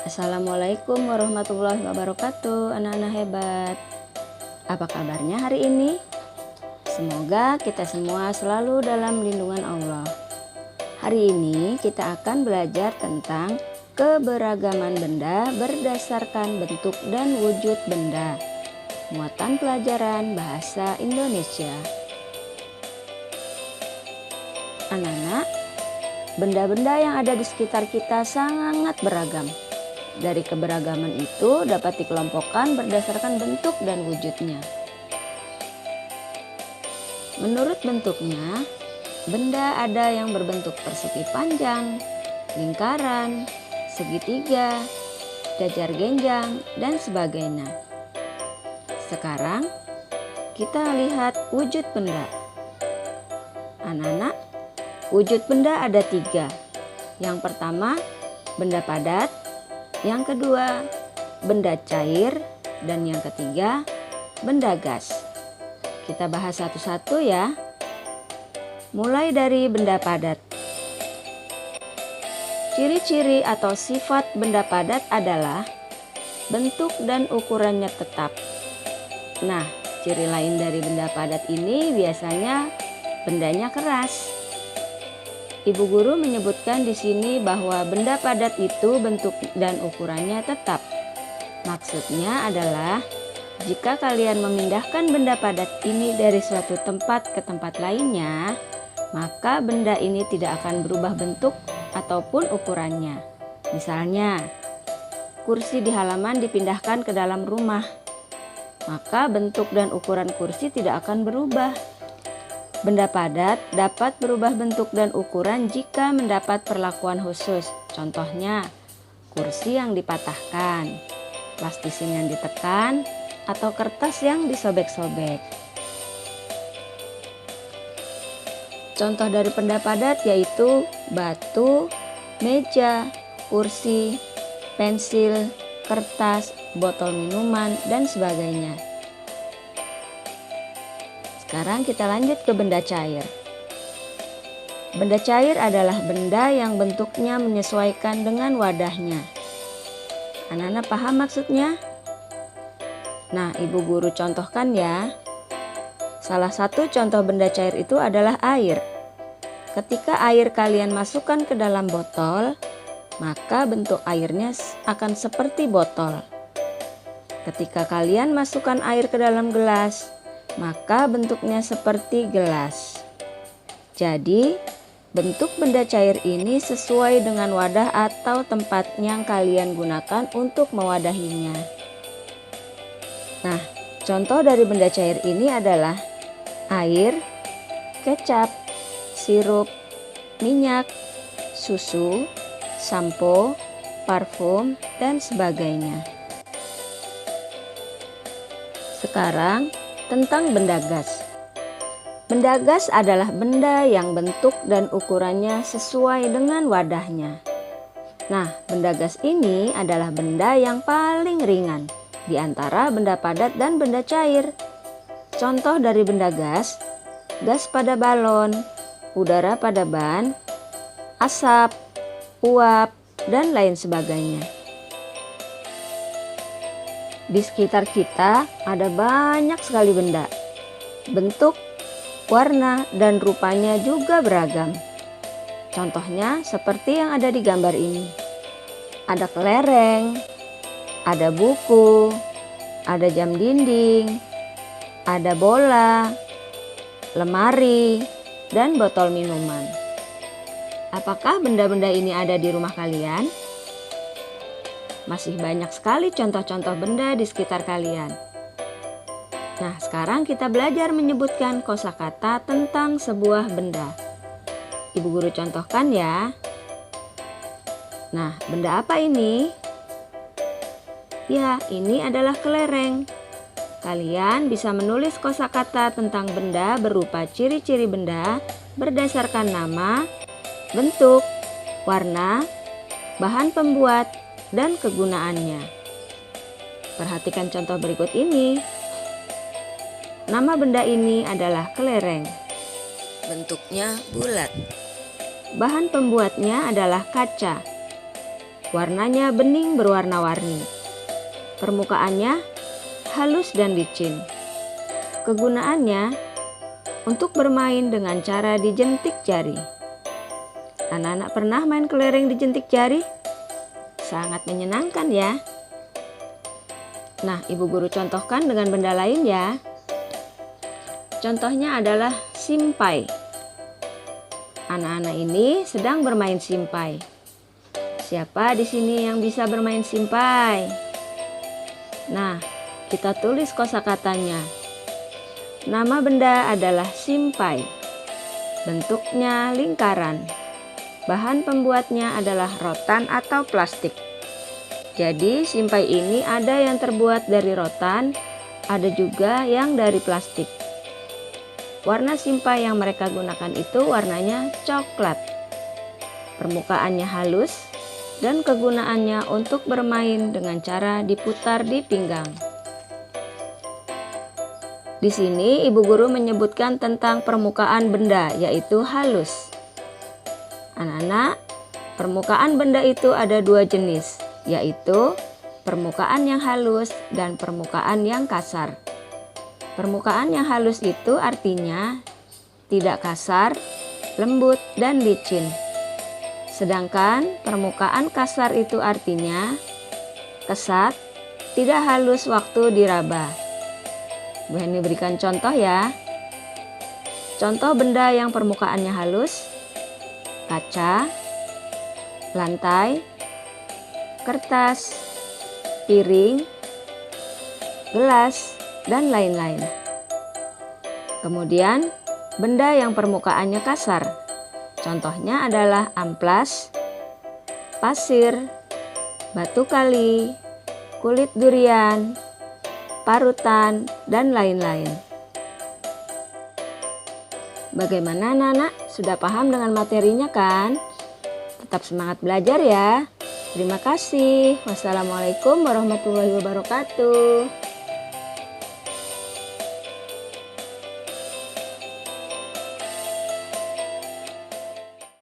Assalamualaikum warahmatullahi wabarakatuh, anak-anak hebat. Apa kabarnya hari ini? Semoga kita semua selalu dalam lindungan Allah. Hari ini kita akan belajar tentang keberagaman benda berdasarkan bentuk dan wujud benda. Muatan pelajaran bahasa Indonesia. Anak-anak, benda-benda yang ada di sekitar kita sangat beragam. Dari keberagaman itu dapat dikelompokkan berdasarkan bentuk dan wujudnya. Menurut bentuknya, benda ada yang berbentuk persegi panjang, lingkaran, segitiga, jajar genjang, dan sebagainya. Sekarang, kita lihat wujud benda. Anak-anak, wujud benda ada 3. Yang pertama, benda padat. Yang kedua, benda cair, dan yang ketiga, benda gas. Kita bahas satu-satu ya. Mulai dari benda padat. Ciri-ciri atau sifat benda padat adalah bentuk dan ukurannya tetap. Nah, ciri lain dari benda padat ini biasanya bendanya keras. Ibu guru menyebutkan di sini bahwa benda padat itu bentuk dan ukurannya tetap. Maksudnya adalah jika kalian memindahkan benda padat ini dari suatu tempat ke tempat lainnya, maka benda ini tidak akan berubah bentuk ataupun ukurannya. Misalnya, kursi di halaman dipindahkan ke dalam rumah, maka bentuk dan ukuran kursi tidak akan berubah. Benda padat dapat berubah bentuk dan ukuran jika mendapat perlakuan khusus. Contohnya, kursi yang dipatahkan, plastisin yang ditekan, atau kertas yang disobek-sobek. Contoh dari benda padat yaitu batu, meja, kursi, pensil, kertas, botol minuman, dan sebagainya. Sekarang kita lanjut ke benda cair. Benda cair adalah benda yang bentuknya menyesuaikan dengan wadahnya. Anak-anak paham maksudnya? Nah, ibu guru contohkan ya. Salah satu contoh benda cair itu adalah air. Ketika air kalian masukkan ke dalam botol, maka bentuk airnya akan seperti botol. Ketika kalian masukkan air ke dalam gelas, maka bentuknya seperti gelas. Jadi, bentuk benda cair ini sesuai dengan wadah atau tempat yang kalian gunakan untuk mewadahinya. Nah, contoh dari benda cair ini adalah air, kecap, sirup, minyak, susu, sampo, parfum, dan sebagainya. Sekarang, tentang benda gas. Benda gas adalah benda yang bentuk dan ukurannya sesuai dengan wadahnya. Nah, benda gas ini adalah benda yang paling ringan di antara benda padat dan benda cair. Contoh dari benda gas, gas pada balon, udara pada ban, asap, uap, dan lain sebagainya. Di sekitar kita ada banyak sekali benda. Bentuk, warna, dan rupanya juga beragam. Contohnya seperti yang ada di gambar ini. Ada kelereng, ada buku, ada jam dinding, ada bola, lemari, dan botol minuman. Apakah benda-benda ini ada di rumah kalian? Masih banyak sekali contoh-contoh benda di sekitar kalian. Nah, sekarang kita belajar menyebutkan kosakata tentang sebuah benda. Ibu guru contohkan ya. Nah, benda apa ini? Ya, ini adalah kelereng. Kalian bisa menulis kosakata tentang benda berupa ciri-ciri benda berdasarkan nama, bentuk, warna, bahan pembuat, dan kegunaannya. Perhatikan contoh berikut ini. Nama benda ini adalah kelereng. Bentuknya bulat. Bahan pembuatnya adalah kaca. Warnanya bening berwarna-warni. Permukaannya halus dan licin. Kegunaannya untuk bermain dengan cara dijentik jari. Anak-anak pernah main kelereng dijentik jari? Sangat menyenangkan ya. Nah, Ibu Guru contohkan dengan benda lain ya. Contohnya adalah simpai. Anak-anak ini sedang bermain simpai. Siapa di sini yang bisa bermain simpai? Nah, kita tulis kosakatanya. Nama benda adalah simpai. Bentuknya lingkaran. Bahan pembuatnya adalah rotan atau plastik. Jadi, simpai ini ada yang terbuat dari rotan, ada juga yang dari plastik. Warna simpai yang mereka gunakan itu warnanya coklat. Permukaannya halus dan kegunaannya untuk bermain dengan cara diputar di pinggang. Di sini Ibu Guru menyebutkan tentang permukaan benda, yaitu halus. Anak-anak, permukaan benda itu ada dua jenis, yaitu permukaan yang halus dan permukaan yang kasar. Permukaan yang halus itu artinya tidak kasar, lembut, dan licin. Sedangkan permukaan kasar itu artinya kesat, tidak halus waktu diraba. Bu Heni berikan contoh ya. Contoh benda yang permukaannya halus: kaca, lantai, kertas, piring, gelas, dan lain-lain. Kemudian, benda yang permukaannya kasar. Contohnya adalah amplas, pasir, batu kali, kulit durian, parutan, dan lain-lain. Bagaimana anak-anak? Sudah paham dengan materinya kan? Tetap semangat belajar ya. Terima kasih. Wassalamualaikum warahmatullahi wabarakatuh.